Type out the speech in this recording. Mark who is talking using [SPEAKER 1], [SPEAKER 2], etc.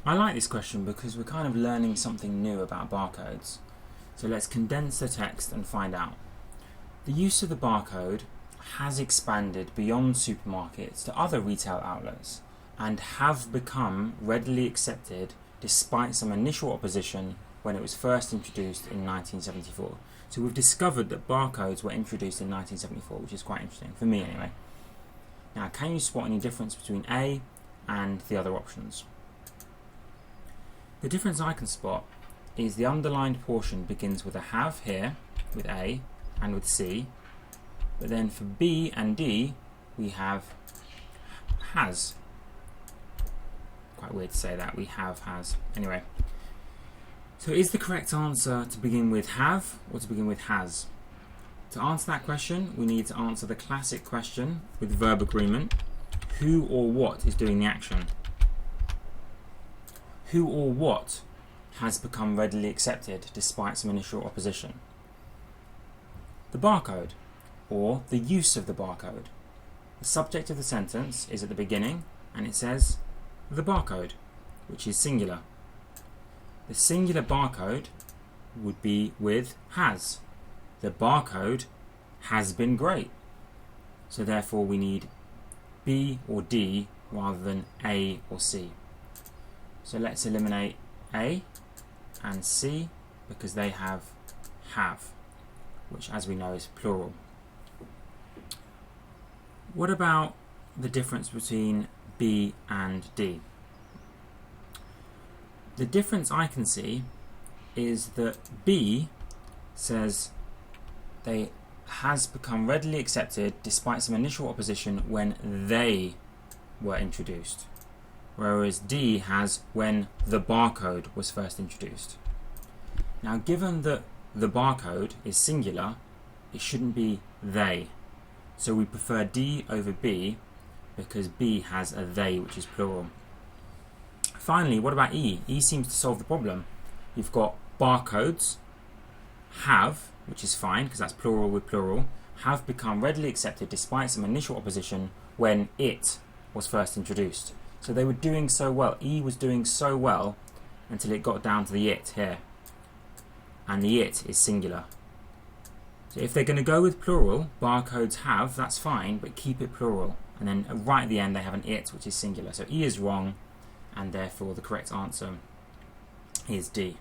[SPEAKER 1] I like this question because we're kind of learning something new about barcodes. So let's condense the text and find out. The use of the barcode has expanded beyond supermarkets to other retail outlets and have become readily accepted despite some initial opposition when it was first introduced in 1974. So we've discovered that barcodes were introduced in 1974, which is quite interesting, for me anyway. Now, can you spot any difference between A and the other options? The difference I can spot is the underlined portion begins with a have here, with A, and with C, but then for B and D, we have has. Quite weird to say that, we have has. Anyway, so is the correct answer to begin with have or to begin with has? To answer that question, we need to answer the classic question with verb agreement. Who or what is doing the action? Who or what has become readily accepted despite some initial opposition? The barcode, or the use of the barcode. The subject of the sentence is at the beginning, and it says the barcode, which is singular. The singular barcode would be with has. The barcode has been great. So therefore we need B or D rather than A or C. So let's eliminate A and C because they have, which as we know is plural. What about the difference between B and D? The difference I can see is that B says they has become readily accepted despite some initial opposition when they were introduced, whereas D has when the barcode was first introduced. Now, given that the barcode is singular, it shouldn't be they, so we prefer D over B because B has a they, which is plural. Finally, what about E? E seems to solve the problem. You've got barcodes, have, which is fine because that's plural with plural, have become readily accepted despite some initial opposition when it was first introduced. So they were doing so well. E was doing so well until it got down to the it here. And the it is singular. So if they're going to go with plural, barcodes have, that's fine, but keep it plural. And then right at the end they have an it, which is singular. So E is wrong, and therefore the correct answer is D.